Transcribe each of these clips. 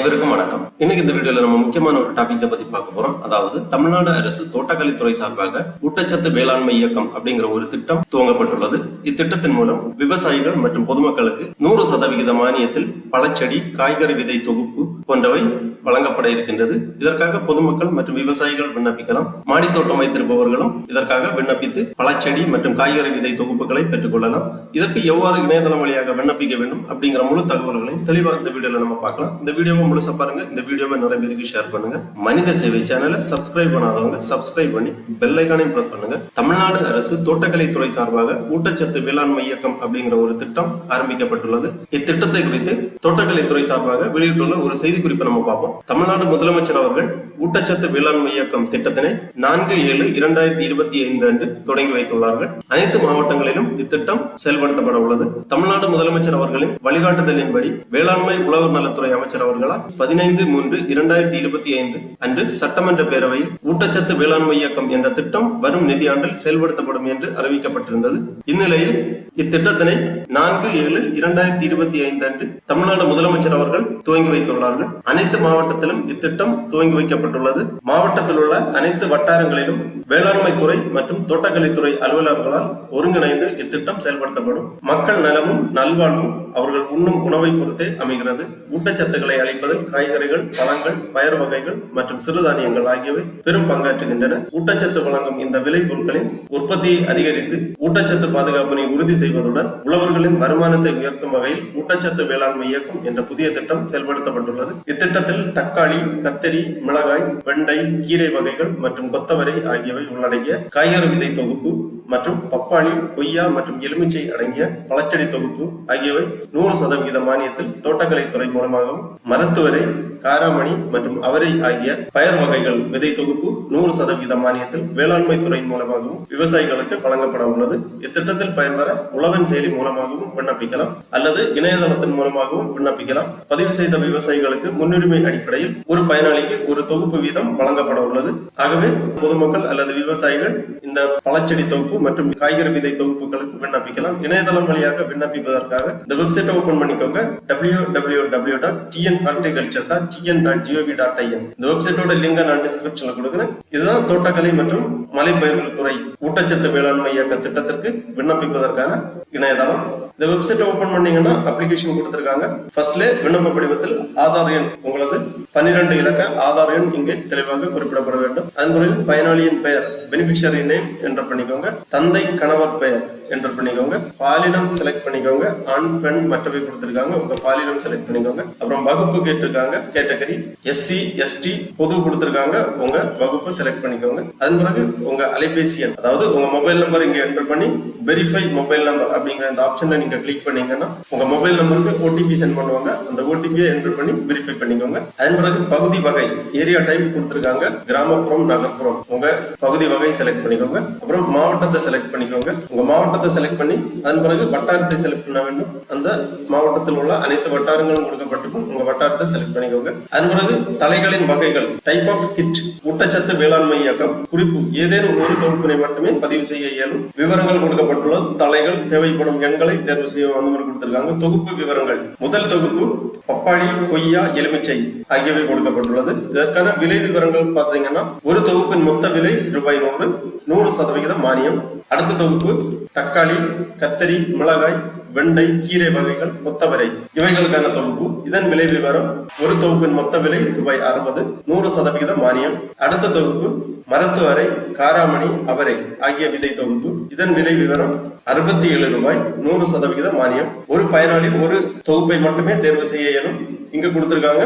அனைவருக்கும் வணக்கம். இன்னைக்கு இந்த வீடியோல நம்ம முக்கியமான ஒரு டாபிக்ஸை பத்தி பார்க்க போறோம். அதாவது தமிழ்நாடு அரசு தோட்டக்கலைத்துறை சார்பாக ஊட்டச்சத்து வேளாண்மை இயக்கம் அப்படிங்கிற ஒரு திட்டம் துவங்கப்பட்டுள்ளது. இத்திட்டத்தின் மூலம் விவசாயிகள் மற்றும் பொதுமக்களுக்கு 100% மானியத்தில் பழச்செடி, காய்கறி விதை தொகுப்பு போன்றவை வழங்கப்பட இருக்கின்றது. இதற்காக பொதுமக்கள் மற்றும் விவசாயிகள் விண்ணப்பிக்கலாம். மாடித்தோட்டம் வைத்திருப்பவர்களும் இதற்காக விண்ணப்பித்து பழச்செடி மற்றும் காய்கறி விதை தொகுப்புகளை பெற்றுக் கொள்ளலாம். இதற்கு எவ்வாறு இணையதளம் வழியாக விண்ணப்பிக்க வேண்டும் அப்படிங்கிற முழு தகவல்களையும் தெளிவாக இந்த வீடியோல நம்ம பார்க்கலாம். இந்த வீடியோவை முழுசா பாருங்க. இந்த வீடியோவை நிறைய பேருக்கு ஷேர் பண்ணுங்க. மனித சேவை சேனலை சப்ஸ்கிரைப் பண்ணாதவங்க சப்ஸ்கிரைப் பண்ணி பெல் ஐகானையும் பிரஸ் பண்ணுங்க. தமிழ்நாடு அரசு தோட்டக்கலைத்துறை சார்பாக ஊட்டச்சத்து வேளாண்மை இயக்கம் அப்படிங்கிற ஒரு திட்டம் ஆரம்பிக்கப்பட்டுள்ளது. இத்திட்டத்தை குறித்து தோட்டக்கலைத்துறை சார்பாக வெளியிட்டுள்ள ஒரு செய்தி குறிப்பை நம்ம பார்ப்போம். தமிழ்நாடு முதலமைச்சர் அவர்கள் ஊட்டச்சத்து வேளாண்மை இயக்கம் திட்டத்தினை 4/7/2025 அன்று தொடங்கி வைத்துள்ளார்கள். அனைத்து மாவட்டங்களிலும் இத்திட்டம் செயல்படுத்தப்பட உள்ளது. தமிழ்நாடு முதலமைச்சர் அவர்களின் வழிகாட்டுதலின்படி வேளாண்மை உழவர் நலத்துறை அமைச்சர் அவர்களால் 15/3/2025 அன்று சட்டமன்ற பேரவையில் ஊட்டச்சத்து வேளாண்மை இயக்கம் என்ற திட்டம் வரும் நிதியாண்டில் செயல்படுத்தப்படும் என்று அறிவிக்கப்பட்டிருந்தது. இந்நிலையில் இத்திட்டத்தினை 4/7/2025 அன்று தமிழ்நாடு முதலமைச்சர் அவர்கள் துவங்கி வைத்துள்ளார்கள். அனைத்து மாவட்டத்திலும் இத்திட்டம் துவங்கி வைக்கப்பட்டுள்ளது. மாவட்டத்தில் உள்ள அனைத்து வட்டாரங்களிலும் வேளாண்மை துறை மற்றும் தோட்டக்கலைத்துறை அலுவலர்களால் ஒருங்கிணைந்து இத்திட்டம் செயல்படுத்தப்படும். மக்கள் நலமும் நல்வாழ்வும் அவர்கள் உண்ணும் உணவை பொறுத்தே அமைகிறது. ஊட்டச்சத்துக்களை அளிப்பதில் காய்கறிகள், பழங்கள், பயறு வகைகள் மற்றும் சிறுதானியங்கள் ஆகியவை பெரும் பங்காற்றுகின்றன. ஊட்டச்சத்து வழங்கும் இந்த விளை பொருட்களின் உற்பத்தியை அதிகரித்து ஊட்டச்சத்து பாதுகாப்பினை உறுதி செய்வதுடன் உழவர்களின் வருமானத்தை உயர்த்தும் வகையில் ஊட்டச்சத்து வேளாண்மை இயக்கம் என்ற புதிய திட்டம் செயல்படுத்தப்பட்டுள்ளது. இத்திட்டத்தில் தக்காளி, கத்தரி, மிளகாய், வெண்டை, கீரை வகைகள் மற்றும் கொத்தவரை ஆகியவை உள்ளடங்கிய காய்கறி விதை தொகுப்பு மற்றும் பப்பாளி, கொய்யா மற்றும் எலுமிச்சை அடங்கிய பழச்செடி தொகுப்பு ஆகியவை 100% மானியத்தில் தோட்டக்கலைத்துறை மூலமாகவும், மருத்துவரை, காராமணி மற்றும் அவரை ஆகிய பயர் வகைகள் விதை தொகுப்பு 100% மானியத்தில் வேளாண்மை துறை மூலமாகவும் விவசாயிகளுக்கு வழங்கப்பட உள்ளது. இத்திட்டத்தில் பயன்பெற உழவன் செயலி மூலமாகவும் விண்ணப்பிக்கலாம் அல்லது இணையதளத்தின் மூலமாகவும் விண்ணப்பிக்கலாம். பதிவு செய்த விவசாயிகளுக்கு முன்னுரிமை அடிப்படையில் ஒரு பயனாளிக்கு ஒரு தொகுப்பு வீதம் வழங்கப்பட உள்ளது. ஆகவே பொதுமக்கள் அல்லது விவசாயிகள் இந்த பழச்செடி தொகுப்பு மற்றும் காய்கறி விதை தொகுப்புகளுக்கு விண்ணப்பிக்கலாம். இணையதளம் வழியாக விண்ணப்பிப்பதற்காக இந்த வெப்சைட்டை ஓபன் பண்ணிக்கோங்க. www.tnhorticulture.tn.gov.in. இந்த வெப்சைட்டோட லிங்கை நான் டிஸ்கிரிப்ஷன்ல கொடுக்குறேன். இதுதான் தோட்டக்கலை மற்றும் மலைப்பயிர்கள் துறை ஊட்டச்சத்து வேளாண்மை இயக்க திட்டத்திற்கு விண்ணப்பிப்பதற்கான இணையதளம். இந்த வெப்சைட்டை ஓபன் பண்ணீங்கன்னா அப்ளிகேஷன் கொடுத்திருக்காங்க. ஃபர்ஸ்ட்ல விண்ணப்ப படிவத்தில் ஆதார் எண், உங்களது 12 இலக்க ஆதார் எண் இங்கே தெளிவாக குறிப்பிடப்பட வேண்டும். அதன் பிறகு பயனாளியின் பெயர், பெனிஃபிஷியரி நேம் என்டர் பண்ணிக்கோங்க. தந்தை, கணவர் பெயர் என்டர் பண்ணிக்கோங்க. பாலினம் செலக்ட் பண்ணிக்கோங்க. ஆண், பெண் மற்றவை கொடுத்திருக்காங்க. உங்க பாலினம் செலக்ட் பண்ணிக்கோங்க. அப்புறம் வகுப்பு கேட்டிருக்காங்க, கேட்டகரி SC ST பொது கொடுத்திருக்காங்க. உங்க வகுப்பு செலக்ட் பண்ணிக்கோங்க. அதன் பிறகு உங்க அலைபேசி எண், அதாவது உங்க மொபைல் நம்பர் இங்க என்டர் பண்ணி வெரிஃபை மொபைல் நம்பர் அப்படிங்கிற இந்த ஆப்ஷன்ல நீங்க கிளிக் பண்ணீங்கன்னா உங்க மொபைல் நம்பருக்கு OTP சென்ட் பண்ணுவாங்க. அந்த OTP-யை என்டர் பண்ணி வெரிஃபை பண்ணிக்கோங்க. அதன் பிறகு பகுதி வகை, ஏரியா டைப் கொடுத்திருக்காங்க. கிராமப்புறம், நகர்ப்புறம், உங்க பகுதி வகை செலக்ட் பண்ணிக்கோங்க. அப்புறம் மாவட்டத்தை செலக்ட் பண்ணிக்கோங்க. உங்க மாவட்டத்தை செலக்ட் பண்ணி அதன் பிறகு வட்டாரத்தை செலக்ட் பண்ண வேண்டும். அந்த மாவட்டத்தில் உள்ள அனைத்து வட்டாரங்களும் கொடுக்கப்பட்டிருக்கும். உங்க வட்டாரத்தை செலக்ட் பண்ணிக்கோங்க. அதன் பிறகு தலைகளின் வகைகள், டைப் ஆஃப் கிட், ஊட்டச்சத்து வேளாண்மை இயக்கம் குறிப்பு, ஏதேனும் ஒரு தொகுப்பினை மட்டுமே பதிவு செய்ய இயலும். விவரங்கள் கொடுக்கப்பட்டுள்ளது. தலைகள், தேவைப்படும் எண்களை தேர்வு செய்ய அந்த மாதிரி கொடுத்திருக்காங்க. தொகுப்பு விவரங்கள், முதல் தொகுப்பு பப்பாளி, கொய்யா, எலுமிச்சை ஆகியவை கொடுக்கப்பட்டுள்ளது. இதற்கான விலை விவரங்கள் பார்த்தீங்கன்னா ஒரு தொகுப்பின் மொத்த விலை ரூபாய் 100, 100% மானியம். அடுத்த தொகுப்பு தக்காளி, கத்தரி, மிளகாய், வெண்டை, கீரை வகைகள், கொத்தவரை இவைகளுக்கான தொகுப்பு. இதன் விலை விவரம் ஒரு தொகுப்பின் மொத்த விலை ரூபாய் 60, 100% மானியம். அடுத்த தொகுப்பு மருத்துவரை, காராமணி, அவரை ஆகிய விதை தொகுப்பு. இதன் விலை விவரம் 67 ரூபாய், 100% மானியம். ஒரு பயனாளி ஒரு தொகுப்பை மட்டுமே தேர்வு செய்ய இயலும். இங்க கொடுத்திருக்காங்க.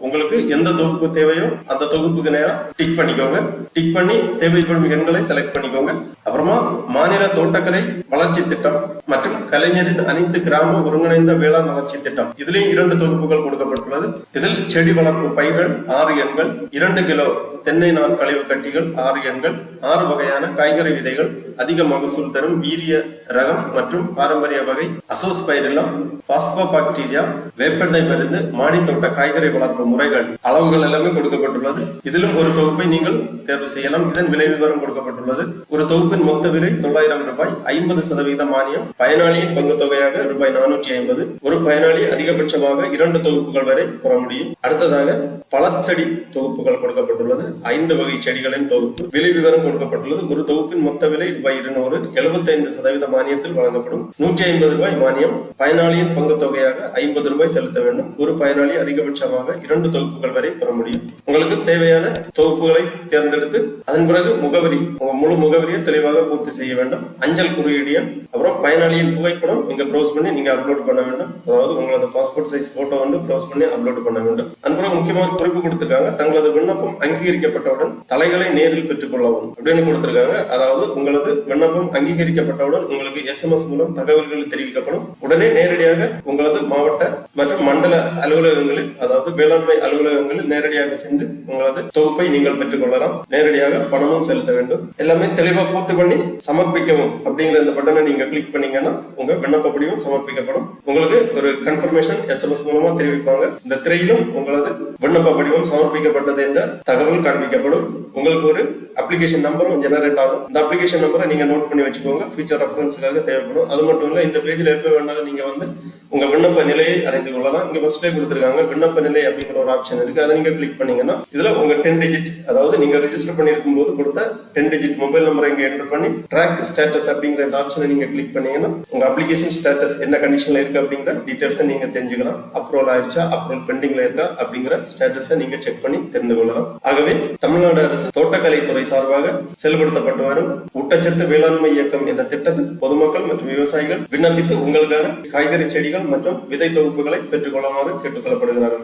உங்களுக்கு எந்த தொகுப்பு தேவையோ அந்த தொகுப்புக்கு நேரம் டிக் பண்ணிக்கோங்க. டிக் பண்ணி தேவைப்படும் எண்களை செலக்ட் பண்ணிக்கோங்க. அப்புறமா மாநில தோட்டக்கலை வளர்ச்சி திட்டம் மற்றும் கலைஞரின் அனைத்து கிராம ஒருங்கிணைந்த வேளாண் வளர்ச்சி திட்டம், இதுலயும் 2 தொகுப்புகள் கொடுக்கப்பட்டுள்ளது. இதில் செடி வளர்ப்பு பைகள் 6 எண்கள், 2 கிலோ தென்னை நார் கழிவு கட்டிகள் 6 எண்கள், 6 வகையான காய்கறி விதைகள், அதிக மகசூல் தரும் வீரிய ரகம் மற்றும் பாரம்பரிய வகை அசோஸ்பைரிலம், பாஸ்போபாக்டீரியா, வேப்பெண்ணெய் மருந்து, மாடி தோட்ட காய்கறி வளர்ப்பு முறைகள், அளவுகள் எல்லாமே கொடுக்கப்பட்டுள்ளது. இதிலும் ஒரு தொகுப்பை நீங்கள் தேர்வு செய்யலாம். இதன் விலை விவரம் கொடுக்கப்பட்டுள்ளது. ஒரு தொகுப்பின் மொத்த விலை 900 ரூபாய், 50% மானியம், பயனாளியின் பங்கு தொகையாக ரூபாய் 450. ஒரு பயனாளி அதிகபட்சமாக 2 தொகுப்புகள் வரை பெற முடியும். அடுத்ததாக பழச்செடி தொகுப்புகள் கொடுக்கப்பட்டுள்ளது. 5 வகை செடிகளின் தொகுப்பு. விலை விவரம் கொடுக்கப்பட்டுள்ளது. ஒரு தொகுப்பின் மொத்த விலை ரூபாய் 200, 75% மானியத்தில் வழங்கப்படும். 150 ரூபாய் மானியம், பயனாளியின் பங்கு தொகையாக 50 ரூபாய் செலுத்த வேண்டும். ஒரு பயனாளி அதிகபட்சமாக 2 தொகுப்புகள் வரை பெற முடியும். உங்களுக்கு தேவையான தொகுப்புகளை தேர்ந்தெடுத்து அதன் பிறகு முகவரி, உங்க முழு முகவரியை தெளிவாக பூர்த்தி செய்ய வேண்டும். அஞ்சல் குறியீடு எண், அப்புறம் பயனாளியின் புகைப்படம் இங்க ப்ரௌஸ் பண்ணி நீங்க அப்லோட் பண்ண வேண்டும். அதாவது உங்களது பாஸ்போர்ட் சைஸ் போட்டோ வந்து ப்ரௌஸ் பண்ணி அப்லோட் பண்ண வேண்டும். அதன் பிறகு முக்கியமாக குறிப்பு கொடுத்திருக்காங்க, தங்களது விண்ணப்பம் அங்கீகரிக்கப்பட்டவுடன் தலைகளை நேரில் பெற்றுக் கொள்ளவும் அப்படின்னு கொடுத்திருக்காங்க. அதாவது உங்களது விண்ணப்பம் அங்கீகரிக்கப்பட்டவுடன் உங்களுக்கு SMS மூலம் தகவல்கள் தெரிவிக்கப்படும். உடனே நேரடியாக உங்களது மாவட்ட மற்றும் மண்டல அலுவலகங்களில், அதாவது வேளாண்மை அலுவலகங்களில் நேரடியாக சென்று உங்களது தொகுப்பை நீங்கள் பெற்றுக் கொள்ளலாம். நேரடியாக பணமும் செலுத்த வேண்டும். எல்லாமே தெளிவா பூர்த்தி பண்ணி சமர்ப்பிக்கவும் அப்படிங்கிற இந்த பட்டனை நீங்க கிளிக் பண்ணீங்கன்னா உங்க விண்ணப்ப படிவம் சமர்ப்பிக்கப்படும். உங்களுக்கு ஒரு கன்ஃபர்மேஷன் SMS மூலமா தெரிவிப்பாங்க. இந்த திரையிலும் உங்களது விண்ணப்ப படிவம் சமர்ப்பிக்கப்பட்டது என்ற தகவல் காண்பிக்கப்படும். உங்களுக்கு ஒரு அப்ளிகேஷன் நம்பரும் ஜெனரேட் ஆகும். இந்த அப்ளிகேஷன் நம்பரை நீங்க நோட் பண்ணி வச்சுக்கோங்க, ஃபியூச்சர் ரெஃபரன்ஸுக்காக தேவைப்படும். அது மட்டும் இல்ல, இந்த பேஜ்ல எப்ப வேணாலும் நீங்க வந்து உங்க விண்ணப்ப நிலையை அறிந்து கொள்ளலாம். இங்க ஃபர்ஸ்ட்லேயே கொடுத்திருக்காங்க விண்ணப்ப நிலை அப்படிங்கிற ஒரு ஆப்ஷன் இருக்கு. அதை நீங்க கிளிக் பண்ணீங்கன்னா இதுல உங்க 10 டிஜிட், அதாவது நீங்க ரெஜிஸ்டர் பண்ணிருக்கும் போது கொடுத்த 10 டிஜிட் மொபைல் நம்பரை இங்க என்டர் பண்ணி ட்ராக் ஸ்டேட்டஸ் அப்படிங்கிற இந்த ஆப்ஷனை நீங்க கிளிக் பண்ணீங்கன்னா உங்க அப்ளிகேஷன் ஸ்டேட்டஸ் என்ன கண்டிஷன்ல இருக்கு அப்படிங்கிற டீடைல்ஸை நீங்க தெரிஞ்சுக்கலாம். அப்ரூவல் ஆயிடுச்சா, அப்ரூவல் பெண்டிங்ல இருக்கா அப்படிங்கிற ஸ்டேட்டஸை நீங்க செக் பண்ணி தெரிந்து கொள்ளலாம். ஆகவே தமிழ்நாடு அரசு தோட்டக்கலைத்துறை சார்பாக செயல்படுத்தப்பட்டு வரும் ஊட்டச்சத்து வேளாண்மை இயக்கம் என்ற திட்டத்தில் பொதுமக்கள் மற்றும் விவசாயிகள் விண்ணப்பித்து உங்களுக்கான காய்கறி செடிகள் மற்றும் விதை தொகுப்புகளை பெற்றுக் கொள்ளுமாறு கேட்டுக்கொள்ளப்படுகிறார்கள்.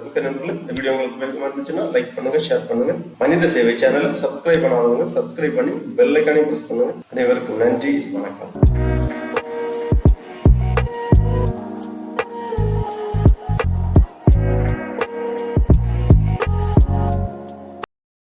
இந்த வீடியோ உங்களுக்கு இருந்துச்சுன்னா லைக் பண்ணுங்க, ஷேர் பண்ணுங்க. மனித சேவை சேனலை சப்ஸ்கிரைப் பண்ணாதவங்க சப்ஸ்கிரைப் பண்ணி பெல் ஐகானை பிரஸ் பண்ணுங்க. அனைவருக்கும் நன்றி, வணக்கம்.